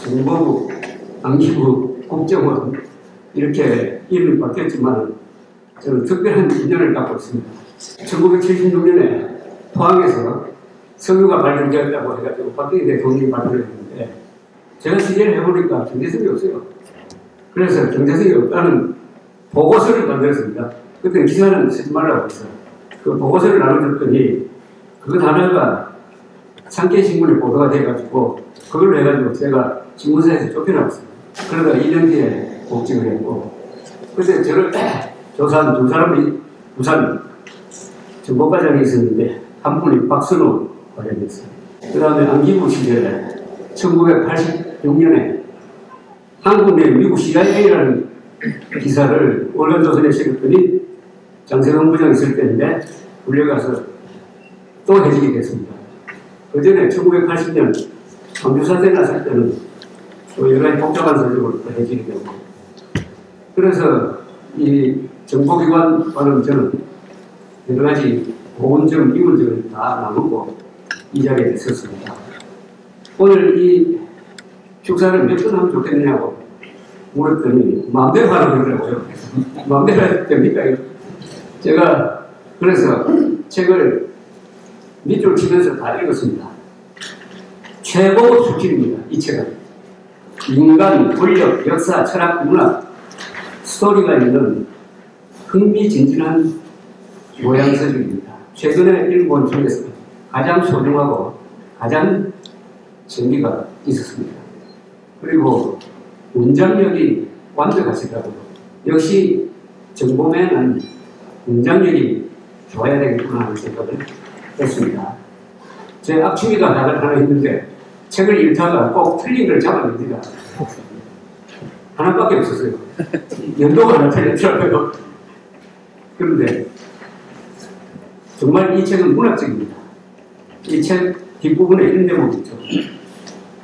정보부, 안기부, 국정원 이렇게 이름이 바뀌었지만 저는 특별한 인연을 갖고 있습니다. 1976년에 포항에서 석유가 발견되었다고 해가지고 박정희 대통령이 발견했는데 제가 취재를 해보니까 경제성이 없어요. 그래서 경제성이 없다는 보고서를 만들었습니다. 그때 기사는 쓰지 말라고 했어요. 그 보고서를 나눠줬더니 그 단어가 상계신문에 보도가 돼가지고 그걸로 해가지고 제가 신문사에서 쫓겨나왔어요. 그러다 2년 뒤에 복직을 했고 그때 저를 조사한 두 사람이 부산 정보과장이 있었는데 한 분이 박선호 과장이었어요. 그 다음에 안기부 시절에 1986년에 한국 내 미국 CIA라는 기사를 월간조선에 실었더니 장세동 부장이 있을 때인데 불려가서 또 해직이 됐습니다. 그 전에 1980년 광주사태 났을 때는 또 여러 가지 복잡한 사정으로 또 해직이 되고 그래서 이 정보기관과는 저는 여러 가지 고운점, 미운점을 다 나누고 이 자리에 섰습니다. 오늘 이 축사를 몇 번 하면 좋겠느냐고 물었더니 마음대로 하라고 그러더라고요. 마음대로 해도 됩니까? 제가 그래서 책을 밑줄 치면서 다 읽었습니다. 최고 수필입니다. 이 책은. 인간, 권력, 역사, 철학, 문화, 스토리가 있는 흥미진진한 모양서적입니다. 최근에 읽어본 중에서 가장 소중하고 가장 재미가 있었습니다. 그리고 문장력이 완벽하시더라고요. 역시 정보매는 문장력이 좋아야 되겠구나 하는 생각을 했습니다. 제 악취미가 하나 있는데 책을 읽다가 꼭 틀린 걸 잡아냅니다. 하나밖에 없었어요. 연도가 하나 틀렸더라고요. 그런데 정말 이 책은 문학적입니다. 이 책 뒷부분에 이런 대목이 있죠.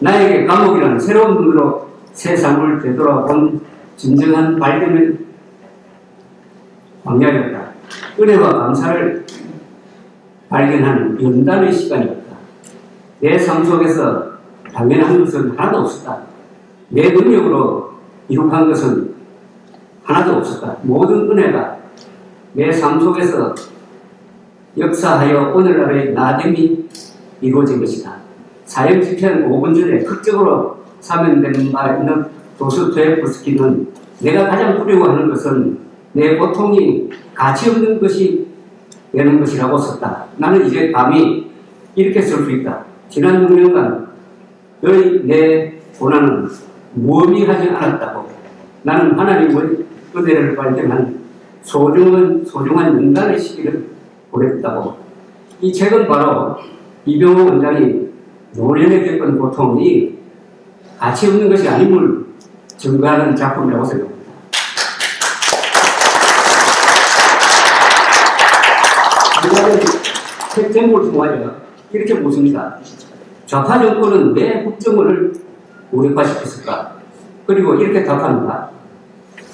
나에게 감옥이라는 새로운 눈으로 세상을 되돌아본 진정한 발견의 광야였다. 은혜와 감사를 발견하는 연단의 시간이었다. 내 삶 속에서 당연한 것은 하나도 없었다. 내 능력으로 이룩한 것은 하나도 없었다. 모든 은혜가 내 삶 속에서 역사하여 오늘날의 나됨이 이루어진 것이다. 사형 집행 5분 전에 극적으로 사면된 바 있는 도스토옙스키는 내가 가장 두려워하는 것은 내 고통이 가치 없는 것이 되는 것이라고 썼다. 나는 이제 감히 이렇게 쓸 수 있다. 지난 6년간 너의 내 고난은 무의미하지 않았다고. 나는 하나님의 은혜를 발견한 소중한 인간의 시기를 보냈다고. 이 책은 바로 이병호 원장이 노년에 겪은 고통이 가치 없는 것이 아님을 증거하는 작품이라고 생각합니다. 책 제목을 통하여 이렇게 묻습니다. 좌파 정권은 왜 국정원을 무력화시켰을까? 그리고 이렇게 답합니다.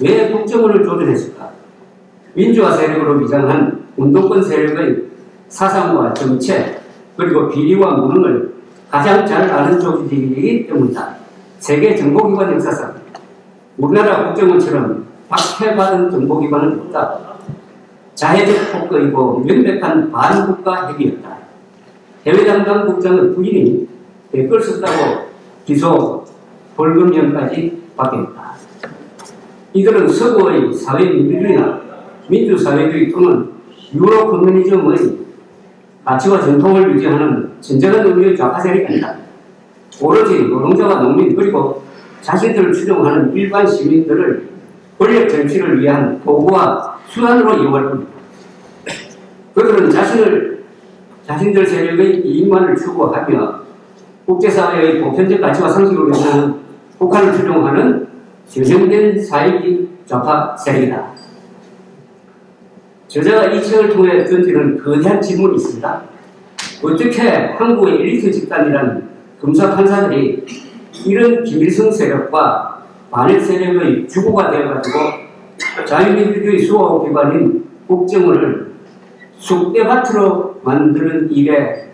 왜 국정원을 조준했을까? 민주화 세력으로 위장한 운동권 세력의 사상과 정책 그리고 비리와 무능을 가장 잘 아는 조직이기 때문이다. 세계 정보기관 역사상 우리나라 국정원처럼 박해받은 정보기관은 없다. 자해적 폭거이고 명백한 반국가 핵이었다. 해외 담당 국장의 부인이 댓글 썼다고 기소, 벌금형까지 받겠다. 이들은 서구의 사회민주주의나 민주사회주의 또는 유로 커뮤니즘의 가치와 전통을 유지하는 진정한 의미의 좌파 세력이 아니다. 오로지 노동자와 농민 그리고 자신들을 추종하는 일반 시민들을 권력 정치를 위한 도구와 수단으로 이용할 겁니다. 그들은 자신들 세력의 이익만을 추구하며 국제사회의 보편적 가치와 상식을 위한 북한을 추종하는 전형된 사회주의 좌파 세력이다. 저자가 이 책을 통해 던지는 거대한 질문이 있습니다. 어떻게 한국의 엘리트 집단이란 검사 판사들이 이런 김일성 세력과 반일 세력의 주구가 되어가지고 자유민주주의 수호기관인 국정원을 쑥대밭으로 만드는 일에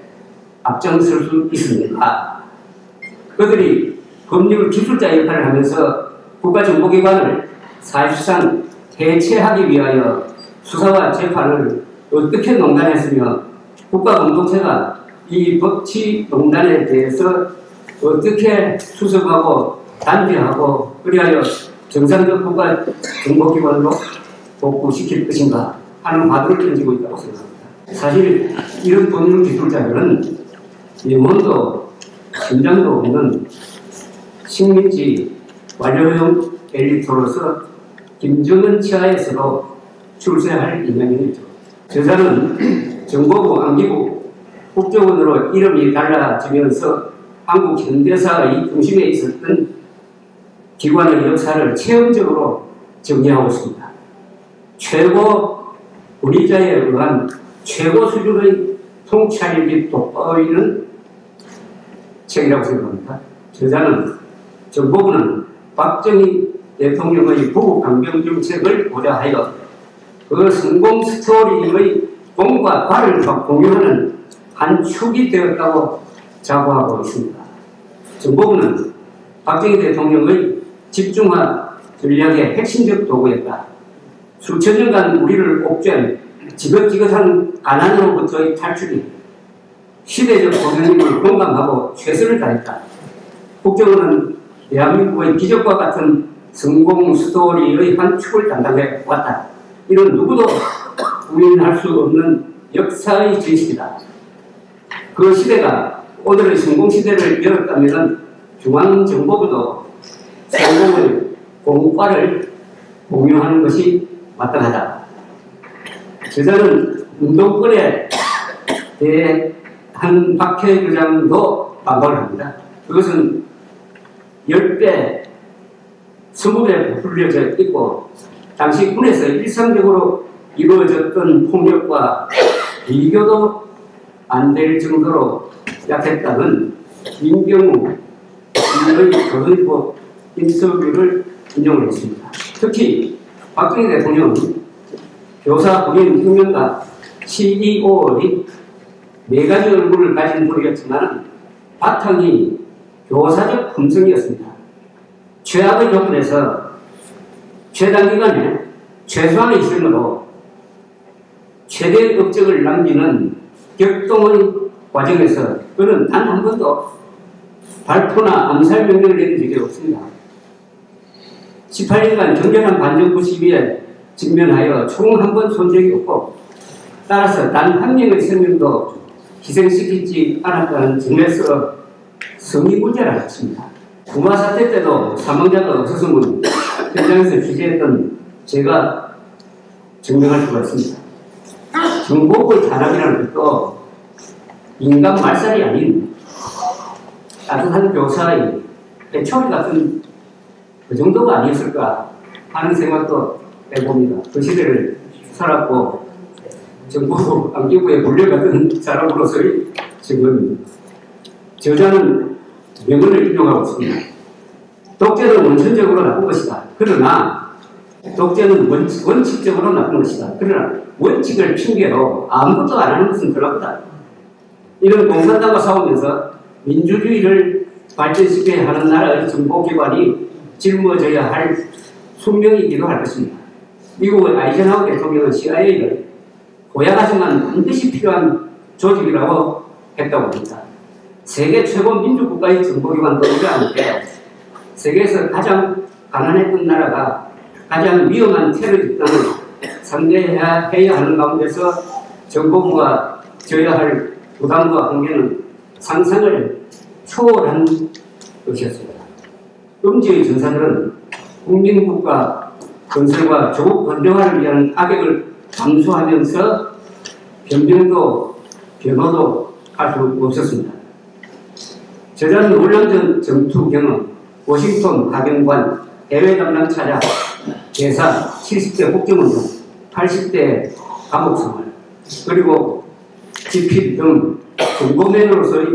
앞장설 수 있습니까? 그들이 법률 기술자 역할을 하면서 국가정보기관을 사실상 해체하기 위하여 수사와 재판을 어떻게 농단했으며 국가공동체가 이 법치농단에 대해서 어떻게 수습하고 단죄하고 그리하여 정상적 국가정보기관으로 복구시킬 것인가 하는 화두를 던지고 있다고 생각합니다. 사실 이런 법률 기술자들은 영혼도 심장도 없는 식민지 완료형 엘리트로서 김정은 치하에서도 출세할 인연이죠. 저자는 정보부, 안기부, 국정원으로 이름이 달라지면서 한국 현대사의 중심에 있었던 기관의 역사를 체험적으로 정리하고 있습니다. 최고 권위자에 의한 최고 수준의 통찰력이 돋보이는 책이라고 생각합니다. 저자는 정보부는 박정희 대통령의 부국 강경 정책을 고려하여 그 성공 스토리의 공과 과를 공유하는 한 축이 되었다고 자부하고 있습니다. 정보부는 박정희 대통령의 집중화 전략의 핵심적 도구였다. 수천 년간 우리를 옥죄한 지긋지긋한 가난으로부터의 탈출이 시대적 고민을 공감하고 최선을 다했다. 국정원은 대한민국의 기적과 같은 성공 스토리의 한 축을 담당해 왔다. 이런 누구도 부인할 수 없는 역사의 진실이다. 그 시대가 오늘의 성공 시대를 열었다면 중앙정보부도 성공의 공과를 공유하는 것이 마땅하다. 저자는 운동권에 대한 박해 주장도 반박을 합니다. 그것은 10배, 20배 불려져 있고 당시 군에서 일상적으로 이루어졌던 폭력과 비교도 안 될 정도로 약했다는 임경우의 조선일보 인터뷰를 인용을 했습니다. 특히 박정희 대통령은 교사 군인 혁명가 CEO의 4가지 얼굴을 가진 분이었지만 바탕이 교사적 품성이었습니다. 최악의 조건에서 최단기간에 최소한의 희생으로 최대의 업적을 남기는 격동의 과정에서 그는 단 한 번도 발포나 암살 명령을 내린 적이 없습니다. 18년간 격렬한 반정부 시위에 직면하여 총 한 번 쏜 적이 없고 따라서 단 한 명의 생명도 희생시키지 않았다는 점에서 성의문제라 했습니다. 구마 사태 때도 사망자가 없었음은 현장에서 취재했던 제가 증명할 수가 있습니다. 정보부의 탄압이라는 것도 인간 말살이 아닌 따뜻한 교사의 애초리 같은 그 정도가 아니었을까 하는 생각도 해봅니다. 그 시대를 살았고 정보부, 안기부에 물려받은 사람으로서의 증언입니다. 저자는 명언을 인용하고 있습니다. 독재는 원천적으로 나쁜 것이다. 그러나 독재는 원칙적으로 나쁜 것이다. 그러나 원칙을 핑계로 아무것도 안 하는 것은 더 나쁘다. 이런 공산당과 싸우면서 민주주의를 발전시켜야 하는 나라의 정보기관이 짊어져야 할 숙명이기도 할 것입니다. 미국의 아이젠하워 대통령은 CIA를 고약하지만 반드시 필요한 조직이라고 했다고 합니다. 세계 최고 민주국가의 정보기관도 우려하는데 세계에서 가장 가난했던 나라가 가장 위험한 테러 집단을 상대해야 하는 가운데서 정보부가 져야 할 부담과 한계는 상상을 초월한 것이었습니다. 음지의 전사들은 국민국가 건설과 조국 건대화를 위한 악역을 감수하면서 변명도 변호도 할 수 없었습니다. 저자는 놀라운 전투 경험, 워싱턴 가경관, 해외 담당 차자, 대사, 70대 국정운동, 80대 감옥생활, 그리고 집필 등 정보맨으로서의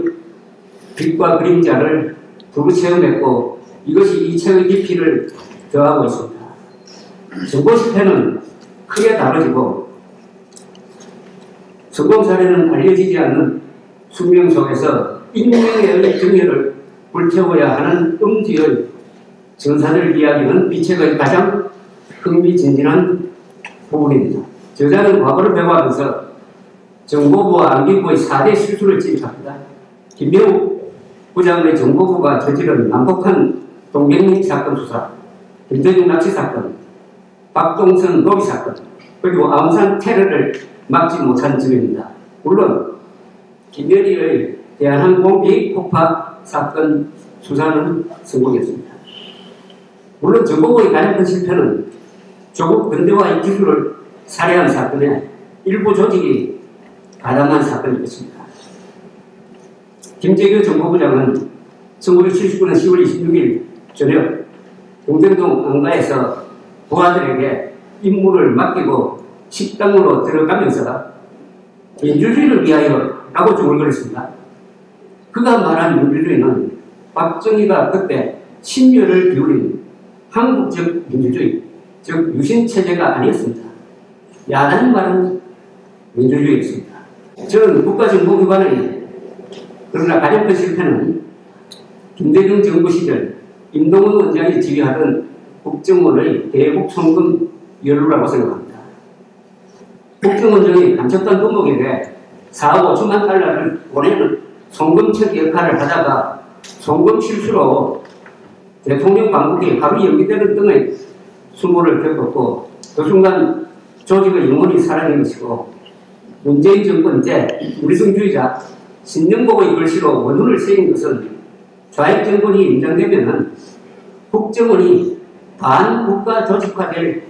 빛과 그림자를 두루 체험했고 이것이 이 책의 깊이를 더하고 있습니다. 정보 실패는 크게 다뤄지고 성공 사례는 알려지지 않는 숙명 속에서 익명의 정의를 불태워야 하는 음지의 전사들 이야기는 이 책의 가장 흥미진진한 부분입니다. 저자는 과거를 배워하면서 정보부와 안기부의 4대 실수를 지적합니다. 김명우 부장의 정보부가 저지른 남북한 동백림 사건 수사, 김대중 납치 사건, 박동선 노비 사건, 그리고 아웅산 테러를 막지 못한 점입니다. 물론 김여리의 대한항공 비핵 폭파 사건 수사는 성공했습니다. 물론 정보부의 가장 큰 실패는 조국 근대화의 기술을 살해한 사건에 일부 조직이 가담한 사건이었습니다. 김재규 정보부장은 1979년 10월 26일 저녁 공정동 안가에서 부하들에게 임무를 맡기고 식당으로 들어가면서 민주주의를 위하여 라고 중얼거렸습니다. 그가 말한 민주주의는 박정희가 그때 신념을 기울인 한국적 민주주의, 즉 유신체제가 아니었습니다. 야당이 말한 민주주의였습니다. 저는 국가정보기관의 그러나 가장 큰 실패는 김대중 정부 시절 임동원 원장이 지휘하던 국정원의 대북 송금 연루라고 생각합니다. 국정원장이 감췄던 두목에게 4억 5천만 달러를 보내는 송금책 역할을 하다가 송금 실수로 대통령 방북이 하루 연기되는 등의 수모를 겪었고 그 순간 조직의 영혼이 사라진 것이고 문재인 정권 때 우리승주의자 신영복의 글씨로 원론을 세운 것은 좌익 정권이 인정되면 국정원이 반국가 조직화될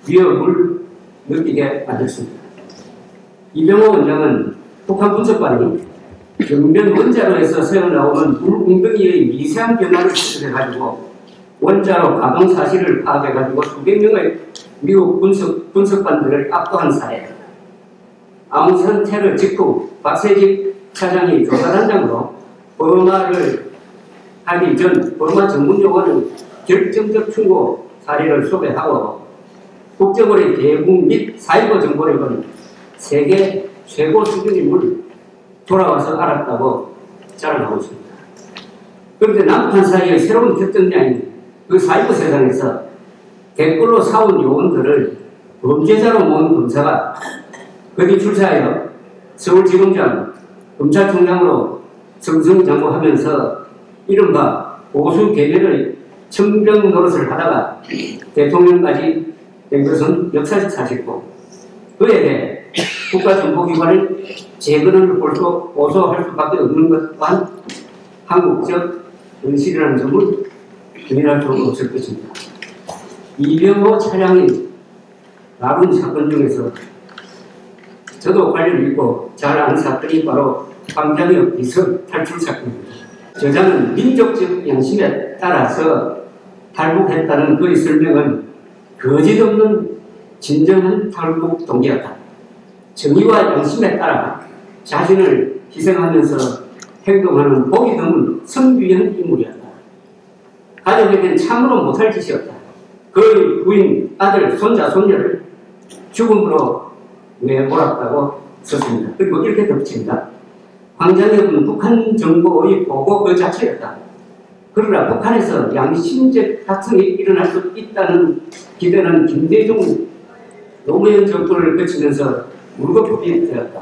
위협을 느끼게 만들었습니다. 이병호 원장은 북한 분석관이 정면 원자로에서 새어나오는 물웅덩이의 미세한 변화를 추적해가지고 원자로 가동 사실을 파악해가지고 수백 명의 미국 분석관들을 압도한 사례. 아웅산 테러 직후 박세직 차장이 조사단장으로 버마를 하기 전 버마 전문용어는 결정적 충고 사례를 소개하고 국정원의 대북 및 사이버 정보력은 세계 최고 수준임을 돌아와서 알았다고 자랑하고 있습니다. 그런데 남북한 사이의 새로운 결정량인 그 사이버 세상에서 댓글로 사온 요원들을 범죄자로 모은 검사가 거기 출사하여 서울지검장, 검찰총장으로 승승장구하면서 이른바 보수 개별의 청병 노릇을 하다가 대통령까지 된 것은 역사적 사실이고 그에 대해 국가정보기관을 재건을 고소할 수밖에 없는 것 또한 한국적 현실이라는 점을 부인할 수 없을 것입니다. 이병호 차량이 나룬 사건 중에서 저도 관련 있고 잘 아는 사건이 바로 황장혁 비서 탈출 사건입니다. 저자는 민족적 양심에 따라서 탈북했다는 그의 설명은 거짓없는 진정한 탈북 동기였다. 정의와 양심에 따라 자신을 희생하면서 행동하는 보기 드문 성규현 인물이었다. 가족에겐 참으로 못할 짓이었다. 그의 부인, 아들, 손자, 손녀를 죽음으로 내몰았다고 썼습니다. 그리고 이렇게 덧붙입니다. 황장혁은 북한 정보의 보고 그 자체였다. 그러나 북한에서 양심적 각성이 일어날 수 있다는 기대는 김대중 노무현 정권을 거치면서 물거품이 되었다.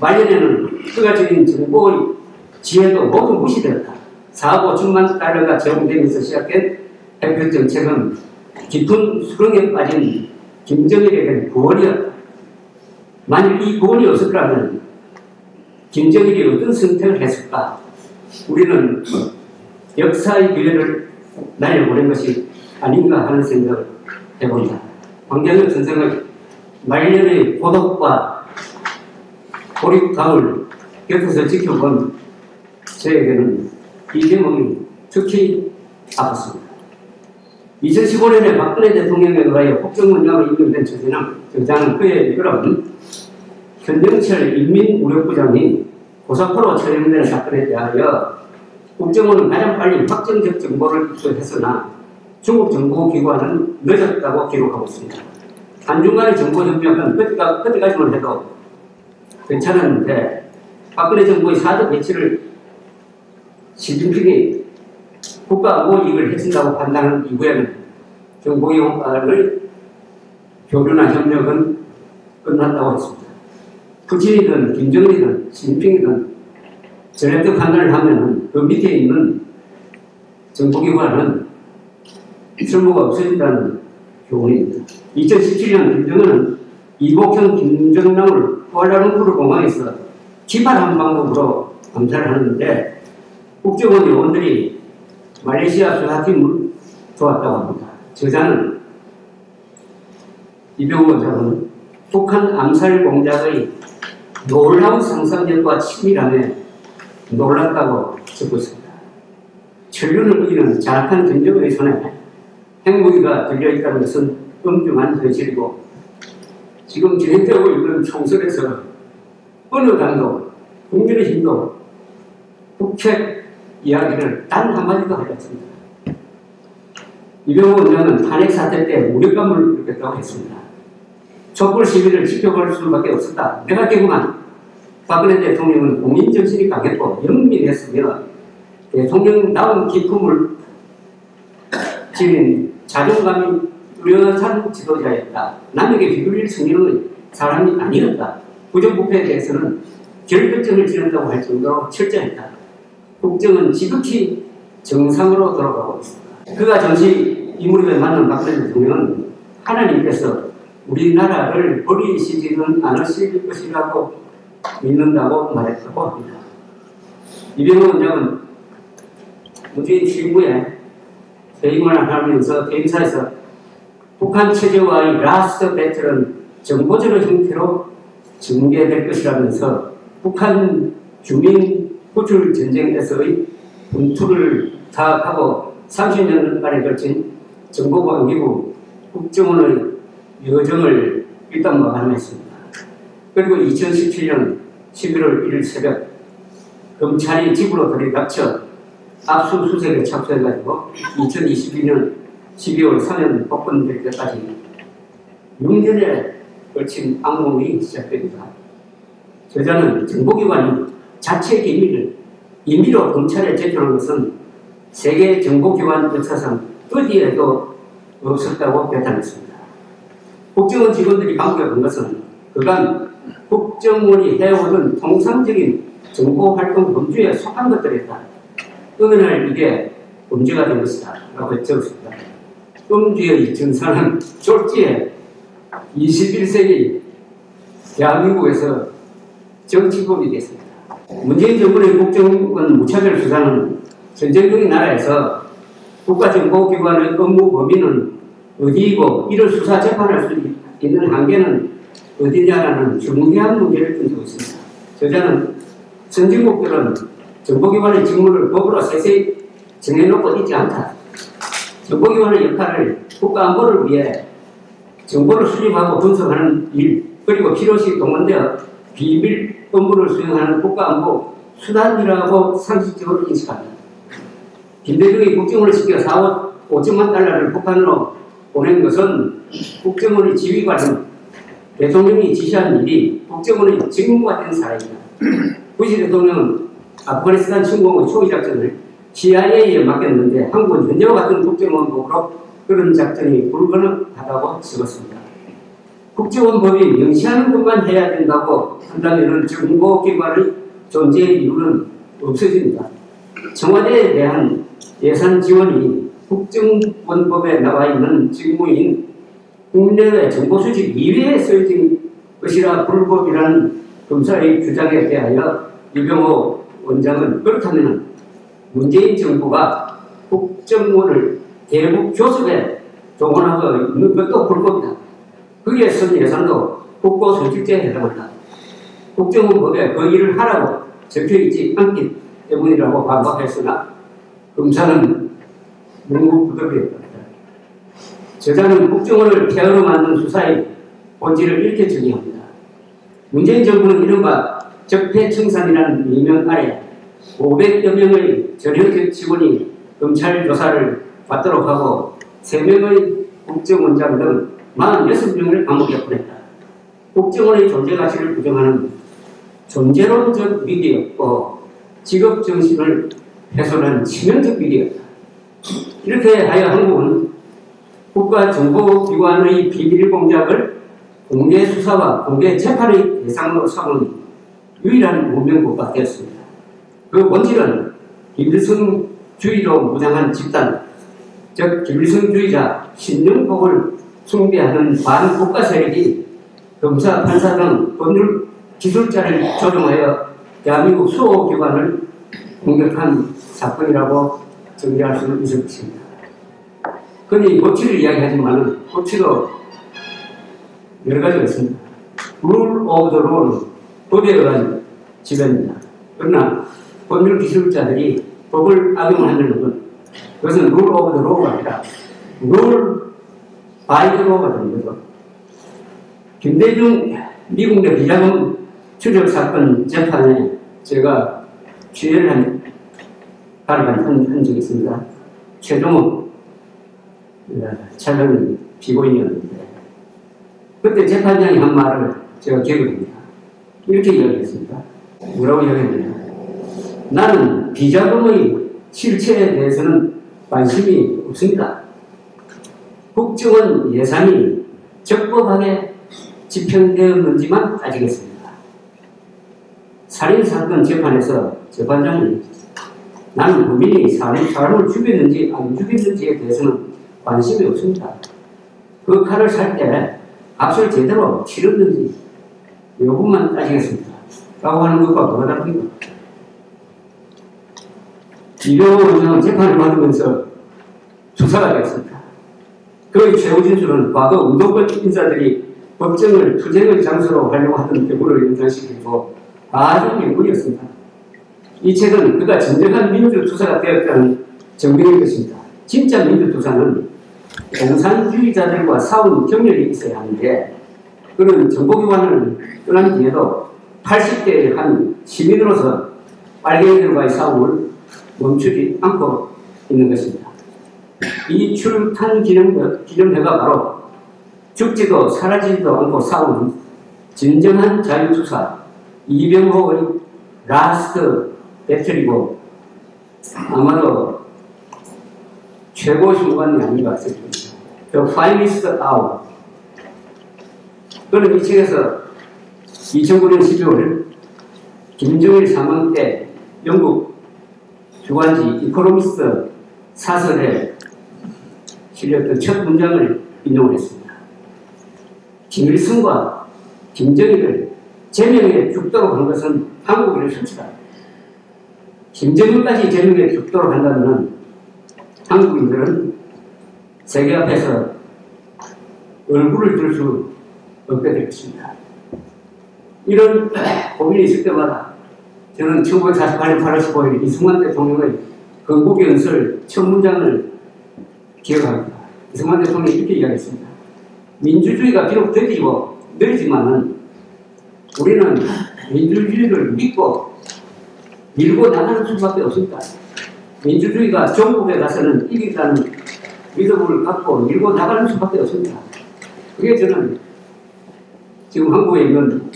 말년에는 그가 지닌 정보의 지혜도 모두 무시되었다. 4억 5천만 달러가 제공되면서 시작된 대표 정책은 깊은 수렁에 빠진 김정일에게는 구원이었다. 만일 이 구원이 없었더라면 김정일이 어떤 선택을 했을까? 우리는 역사의 기회를 날려보낸 것이 아닌가 하는 생각을 해봅니다. 황장혁 선생의 말년의 고독과 고립감을 곁에서 지켜본 저에게는 이 대목이 특히 아팠습니다. 2015년에 박근혜 대통령에 의하여 국정원장으로 임명된 저자는 그에 이끌어온 현정철 인민무력부장이 고사포로 처형된 사건에 대하여 국정원은 가장 빨리 확정적 정보를 입수했으나 중국 정보기관은 늦었다고 기록하고 있습니다. 한중간의 정보협력은 그때까지만 해도 괜찮았는데 박근혜 정부의 사드 배치를 시진핑이 국가안보 이익을 해친다고 판단한 이후에는 정보기관의 교류나 협력은 끝났다고 했습니다. 푸틴이든 김정일이든 시진핑이든 전략적 판단을 하면 그 밑에 있는 정보기관은 쓸모가 없어진다는 교훈입니다. 2017년 김정은은 이복형 김정남을 쿠알라룸푸르 공항에서 기발한 방법으로 감찰을 하는데 국정원 요원들이 말레이시아 수사팀을 도왔다고 합니다. 저자는 이병우 원장은 북한 암살 공작의 놀라운 상상력과 치밀함에 놀랐다고 적고 있습니다. 천륜을 이기는 잔악한 전쟁의 손에 핵무기가 들려있다는 것은 엄중한 현실이고 지금 진행되고 있는 총선에서 어느 당도 국민의힘도 북핵 이야기를 단 한마디도 하지 않습니다. 이병호 원장은 탄핵 사태 때 무력감을 느꼈다고 했습니다. 촛불 시위를 지켜볼 수밖에 없었다. 내가 깨고만 박근혜 대통령은 국민정신이 강했고 영민했으며 대통령다운 기품을 지닌 자존감이 뚜렷한 지도자였다. 남에게 비굴릴 성향의 사람이 아니었다. 부정부패에 대해서는 결격점을 지른다고 할 정도로 철저했다. 국정은 지극히 정상으로 돌아가고 있습니다. 그가 잠시 이 무렵에 만난 박근혜 대통령은 하나님께서 우리나라를 버리시지는 않으실 것이라고 믿는다고 말했다고 합니다. 이병호 원장은 문재인 취임후에 퇴임을 하면서 퇴임사에서 북한 체제와의 라스트 배틀은 정보전의 형태로 전개될 것이라면서 북한 주민 구출 전쟁에서의 분투를 타악하고 30년간에 걸친 정보보안기구 국정원의 여정을 일단 마감했습니다. 그리고 2017년 11월 1일 새벽 검찰이 집으로 들이닥쳐 압수수색에 착수해가지고 2022년 12월 3년 복권될 때까지 6년에 걸친 악몽이 시작됩니다. 저자는 정보기관이 자체 기밀을 임의로 검찰에 제출한 것은 세계 정보기관 역사상 어디에도 없었다고 배탄했습니다. 국정원 직원들이 감격한 것은 그간 국정원이 해오던 통상적인 정보활동 범주에 속한 것들이었다. 어느 날 이게 범죄가 된 것이다 라고 적었습니다. 범죄의 전산은 졸지에 21세기 대한민국에서 정치법이 됐습니다. 문재인 정부의 국정원 무차별 수사는 전쟁적인 나라에서 국가정보기관의 업무 범위는 어디이고 이를 수사 재판할 수 있는 한계는 어디냐라는 중대한 문제를 던지고 있습니다. 저자는 선진국들은 정보기관의 직무를 법으로 세세히 정해놓고 있지 않다. 정보기관의 역할을 국가안보를 위해 정보를 수집하고 분석하는 일, 그리고 필요시 동원되어 비밀 업무를 수행하는 국가안보 수단이라고 상식적으로 인식합니다. 김대중이 국정원을 시켜 4억 5천만 달러를 북한으로 보낸 것은 국정원의 지휘관은 대통령이 지시한 일이 국정원의 직무가 된 사례입니다. 부시 대통령은 아프가니스탄 침공의 초기 작전을 CIA에 맡겼는데 한국은 현재와 같은 국정원법으로 그런 작전이 불가능하다고 적었습니다. 국정원법이 명시하는 것만 해야 된다고 한다면 정보기관의 존재의 이유는 없어집니다. 청와대에 대한 예산 지원이 국정원법에 나와 있는 직무인 국내외 정보 수집 이외에 쓰여진 것이라 불법이라는 검사의 주장에 대하여 이병호 원장은 그렇다면 문재인 정부가 국정원을 대북 교섭에 동원하고 있는 것도 불법이다. 거기에 쓴 예산도 국고손실죄에 해당한다. 국정원법에 그 일을 하라고 적혀있지 않기 때문이라고 반박했으나 검사는 묵묵부답이었다. 저자는 국정원을 폐허로 만든 수사의 본질을 이렇게 정의합니다. 문재인 정부는 이른바 적폐청산이라는 명명 아래 500여 명의 전형적 직원이 검찰 조사를 받도록 하고 3명의 국정원장 등 46명을 감옥에 보냈다. 국정원의 존재 가치를 부정하는 존재론적 위기였고 직업정신을 훼손한 치명적 위기였다. 이렇게 하여 한국은 국가정보기관의 비밀 공작을 공개 수사와 공개 재판의 대상으로 삼은 유일한 문명국가 되었습니다. 그 본질은 김일성주의로 무장한 집단, 즉 김일성주의자 신정복을 숭배하는 반국가 세력이 검사, 판사 등 법률 기술자를 조종하여 대한민국 수호기관을 공격한 사건이라고 정리할 수 있을 것입니다. 흔히 법치를 이야기하지만 법치도 여러 가지가 있습니다. 룰 오브 더 롤은 법에 의한 지배입니다. 그러나 법률 기술자들이 법을 악용하는 것은 그것은 룰 오브 더 로가 아니라 룰 바이 더 로가 되는 거죠. 김대중 미국 내 비자금 추적 사건 재판에 제가 취재를 한 적이 있습니다. 최종욱 촬영 피고인이었는데 그때 재판장이 한 말을 제가 기억합니다. 이렇게 이야기했습니다. 뭐라고 이야기했느냐. 나는 비자금의 실체에 대해서는 관심이 없습니다. 국정원 예산이 적법하게 집행되었는지만 따지겠습니다. 살인사건 재판에서 재판장이 나는 국민이 사람을 죽였는지 안 죽였는지에 대해서는 관심이 없습니다. 그 칼을 살 때 값을 제대로 치렀는지 여부만 따지겠습니다. 라고 하는 것과 뭐가 다릅니까? 이병호 재판을 받으면서 수사가 되었습니다. 그의 최후 진술은 과거 운동권 인사들이 법정을 투쟁의 장소로 하려고 하던 경우를 연상시키고 아주 명분이었습니다. 이 책은 그가 진정한 민주투사가 되었다는 증명일 것입니다. 진짜 민주투사는 공산주의자들과 싸운 경력이 있어야 하는데 그는 정보기관을 떠난 뒤에도 80대의 한 시민으로서 빨갱이들과의 싸움을 멈추지 않고 있는 것입니다. 이 출탄 기념회가 바로 죽지도 사라지지도 않고 싸우는 진정한 자유투사 이병호의 라스트 배틀이고 아마도 최고 순간이 아닌가 싶습니다. The finest hour. 그는 이 책에서 2009년 12월 김정일 사망 때 영국 주간지 이코노미스트 사설에 실렸던 첫 문장을 인용을 했습니다. 김일성과 김정일을 제명에 죽도록 한 것은 한국인의 수치다. 김정일까지 제명에 죽도록 한다면 한국인들은 세계 앞에서 얼굴을 들 수 없게 될 것입니다. 이런 고민이 있을 때마다 저는 1948년 8월 15일 이승만 대통령의 건국연설 첫 문장을 기억합니다. 이승만 대통령이 이렇게 이야기했습니다. 민주주의가 비록 더디고 느리지만은 우리는 민주주의를 믿고 밀고 나가는 수밖에 없습니다. 민주주의가 전국에 가서는 이긴다는 믿음을 갖고 밀고 나가는 수밖에 없습니다. 그게 저는 지금 한국에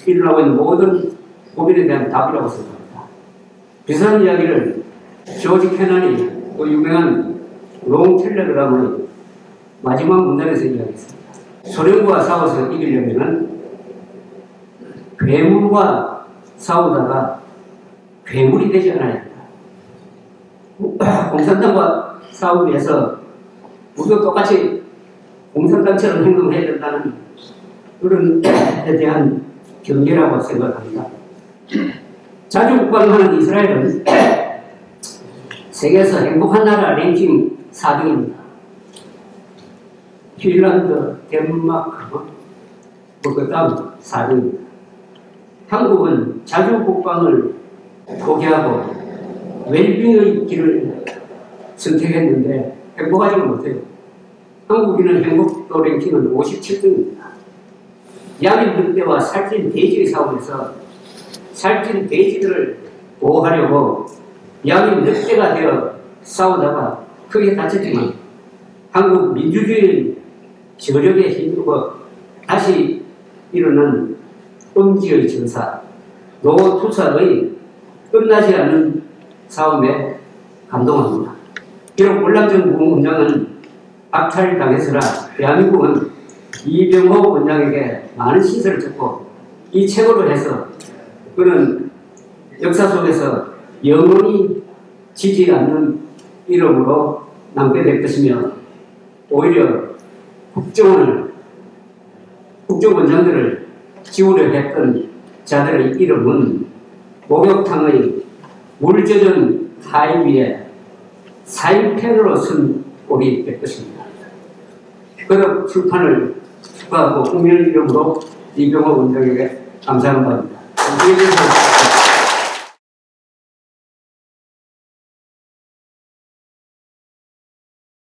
일어나고 있는 모든 고민에 대한 답이라고 생각합니다. 비슷한 이야기를 조지 캐넌이 그 유명한 롱 텔레그램의 마지막 문장에서 이야기했습니다. 소련과 싸워서 이기려면 괴물과 싸우다가 괴물이 되지 않아야 한다. 공산당과 싸우기 위해서 우리도 똑같이 공산당처럼 행동해야 된다는 그런 데 대한 경계라고 생각합니다. 자주 국방하는 이스라엘은 세계에서 행복한 나라 랭킹 4등입니다. 핀란드, 덴마크, 그 다음 4등입니다. 한국은 자주 국방을 포기하고 웰빙의 길을 선택했는데 행복하지 못해요. 한국인은 행복도 랭킹은 57등입니다. 양인 늑대와 살찐 돼지의 싸움에서 살찐 돼지들을 보호하려고 양인 늑대가 되어 싸우다가 크게 다쳤지만 한국 민주주의 저력에 힘입어 다시 일어난 음지의 전사, 노투사의 끝나지 않는 싸움에 감동합니다. 비록 월남전 원장은 압살당해서라 대한민국은 이병호 원장에게 많은 시설을 줬고 이 책으로 해서 그는 역사 속에서 영원히 지지 않는 이름으로 남게 될 것이며 오히려 국정원장들을 지우려 했던 자들의 이름은 목욕탕의 물 젖은 하이 위에 사인펜으로 쓴 꼴이 될 것입니다. 그런 출판을 축하하고 국민의 이름으로 이병호 원장에게 감사하는 바입니다.